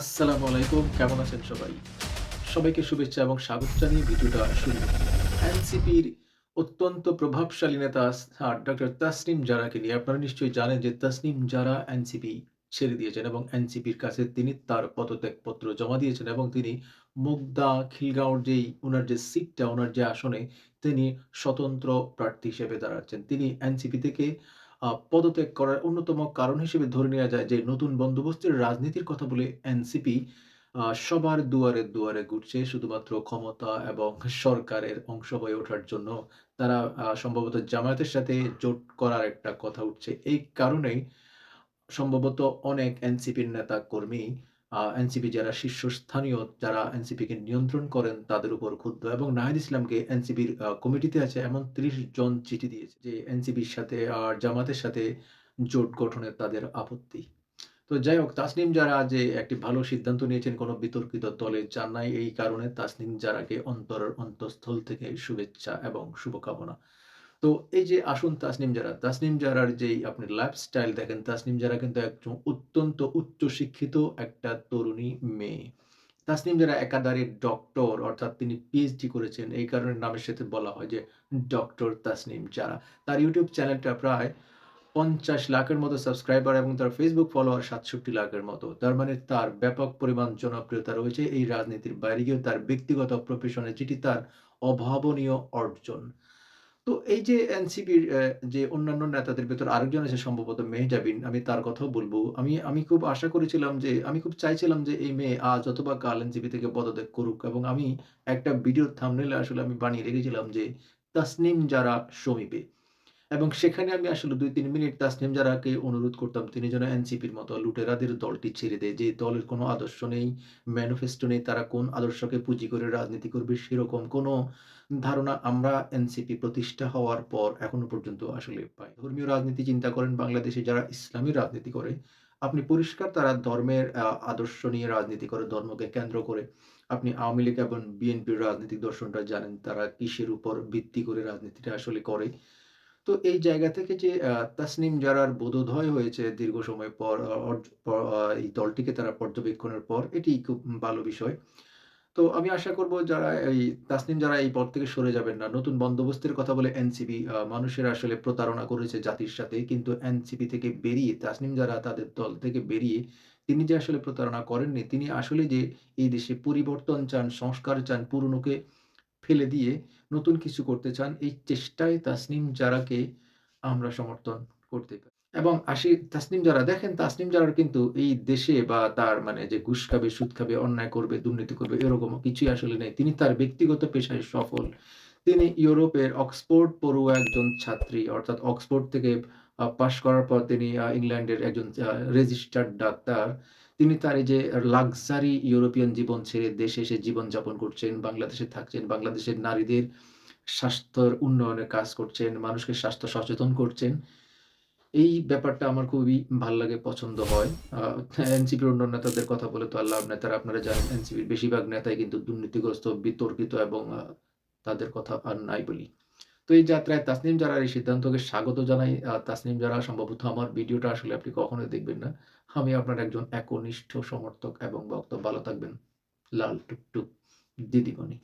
আসসালামু আলাইকুম। কেমন আছেন সবাই? সবাইকে শুভেচ্ছা এবং স্বাগত জানিয়ে ভিডিওটা শুরু করছি। এনসিপির অত্যন্ত প্রভাবশালী নেতা ডক্টর তাসনিম জারাকে নিয়ে আপনারা নিশ্চয়ই জানেন যে তাসনিম জারা এনসিপি ছেড়ে দিয়েছেন এবং এনসিপির কাছে তিনি তার পদত্যাগপত্র জমা দিয়েছেন এবং তিনি মুগদা, খিলগাঁওর উনার যে সিটটা, উনার যে আসনে তিনি স্বতন্ত্র প্রার্থী হিসেবে দাঁড়াচ্ছেন। তিনি এনসিপি থেকে পদত্যাগ করার অন্যতম কারণ হিসেবে ধরে নেয়া যায় যে নতুন বন্দোবস্তের রাজনীতির কথা বলে এনসিপি সবার দুয়ারে, দুয়ারে ঘুরছে শুধুমাত্র ক্ষমতা এবং সরকারের অংশ হয়ে ওঠার জন্য। তারা সম্ভবত জামায়াতের সাথে জোট করার একটা কথা উঠছে। এই কারণেই সম্ভবত অনেক এনসিপির নেতা-কর্মী এনসিপি যারা শীর্ষস্থানীয়, যারা এনসিপিকে নিয়ন্ত্রণ করেন তাদের উপর ক্ষুব্ধ এবং নাহিদ ইসলামকে এনসিপির কমিটিতে আছে এমন ৩০ জন চিঠি দিয়েছে যে এনসিপির সাথে আর জামাতের সাথে জোট গঠনে তাদের আপত্তি। তো যাই হোক, তাসনিম জারা যে একটি ভালো সিদ্ধান্ত নিয়েছেন, কোনো বিতর্কিত দলে যান নাই। এই কারণে তাসনিম জারাকে অন্তরের অন্তঃস্থল থেকে শুভেচ্ছা এবং শুভকামনা। তো এই যে আসুন তাসনিম জারা, তাসনিম জারার যেই আপনি লাইফস্টাইল দেখেন, তাসনিম জারা কিন্তু একজন অত্যন্ত উচ্চ শিক্ষিত একটা তরুণী মেয়ে। তাসনিম জারা একাধারে ডক্টর, অর্থাৎ তিনি পিএইচডি করেছেন। এই কারণে নামের সাথে বলা হয় যে ডক্টর তাসনিম জারা। তার ইউটিউব চ্যানেলটা প্রায় ৫০ লাখের মতো সাবস্ক্রাইবার এবং তার ফেসবুক ফলোয়ার ৬৭ লাখের মতো। তার মানে তার ব্যাপক পরিমাণ জনপ্রিয়তা রয়েছে। এই রাজনীতির বাইরে গিয়েও তার ব্যক্তিগত প্রফেশনে যেটি তার অভাবনীয় অর্জন। তো এই যে এনসিপির যে অন্যান্য নেতাদের ভেতর আরেকজন আছে সম্ভবত মেহজাবিন, আমি তার কথাও বলব। আমি খুব আশা করেছিলাম যে আমি খুব চাইছিলাম যে এই মেয়ে আজ অথবা কাল এনসিপি থেকে পদত্যাগ করুক এবং আমি একটা ভিডিওর থাম্বনেইলে আসলে আমি বানিয়ে রেখেছিলাম যে তাসনিম জারা সমীপে। এবং সেখানে আমি আসলে ২-৩ মিনিট তাসনিম জারাকে অনুরোধ করতাম তিনি যেন এনসিপির মতো লুটেরাদের দলটি ছেড়ে দেয়। যে দলের কোনো আদর্শ নেই, ম্যানিফেস্টো নেই, তারা কোন আদর্শকে পুঁজি করে রাজনীতি করবে সেরকম কোনো ধারণা আমরা এনসিপি প্রতিষ্ঠা হওয়ার পর এখনো পর্যন্ত আসলে পাই। ধর্মীয় রাজনীতি চিন্তা করেন বাংলাদেশে যারা ইসলামী রাজনীতি করে, আপনি পরিষ্কার তারা ধর্মের আদর্শ নিয়ে রাজনীতি করে, ধর্মকে কেন্দ্র করে। আপনি আওয়ামী লীগ এবং বিএনপির রাজনৈতিক দর্শনটা জানেন তারা কিসের উপর ভিত্তি করে রাজনীতিটা আসলে করে। তো এই জায়গা থেকে যে তাসনিম জারার বোধোদয় হয়েছে দীর্ঘ সময় পর আ অর্জ প আ এই দলটিকে তারা পর্যবেক্ষণের পর এটি খুব ভালো বিষয়। তো আমি আশা করব যারা এই তাসনিম জারা এই পদ থেকে সরে যাবেন না। নতুন বন্দোবস্তের কথা বলে এনসিপি মানুষের আসলে প্রতারণা করেছে জাতির সাথে। কিন্তু এনসিপি থেকে বেরিয়ে তাসনিম জারা তাদের দল থেকে বেরিয়ে তিনি যে আসলে প্রতারণা করেননি, তিনি আসলে যে এই দেশে পরিবর্তন চান, সংস্কার চান, পুরনোকে ফেলে দিয়ে নতুন কিছু করতে চান। এই চেষ্টায় তাসনিম জারাকে আমরা সমর্থন করতে পারি। এবং তাসনিম জারা দেখেন তাসনিম জারার কিন্তু এই দেশে বা তার মানে যে ঘুষ খাবে, সুদ খাবে, অন্যায় করবে, দুর্নীতি করবে এরকম কিছুই আসলে নেই। তিনি তার ব্যক্তিগত পেশায় সফল। তিনি ইউরোপের অক্সফোর্ড পড়ুয়া একজন ছাত্রী, অর্থাৎ অক্সফোর্ড থেকে পাস করার পর তিনি ইংল্যান্ডের একজন রেজিস্টার্ড ডাক্তার। তিনি তার এই যে লাক্সারি ইউরোপিয়ান জীবন ছেড়ে দেশে এসে জীবনযাপন করছেন, বাংলাদেশে থাকছেন, বাংলাদেশের নারীদের স্বাস্থ্যের উন্নয়নে কাজ করছেন, মানুষকে স্বাস্থ্য সচেতন করছেন। এই ব্যাপারটা আমার খুবই ভাল লাগে, পছন্দ হয়। আ এনসিপির অন্য নেতাদের কথা বলে তো আর লাভ নাই। তারা আপনারা জানেন এনসিপির বেশিরভাগ নেতাই কিন্তু দুর্নীতিগ্রস্ত, বিতর্কিত এবং তাদের কথা আর নাই বলি। তো এই যাত্রায় তাসনিম জারার এই সিদ্ধান্তকে স্বাগত জানাই। তাসনিম জারা সম্ভবত আমার ভিডিওটা আসলে আপনি কখনোই দেখবেন না। আমি আপনার একজন একনিষ্ঠ সমর্থক এবং ভক্ত। ভালো থাকবেন। লাল টুকটুক দিদিমণি।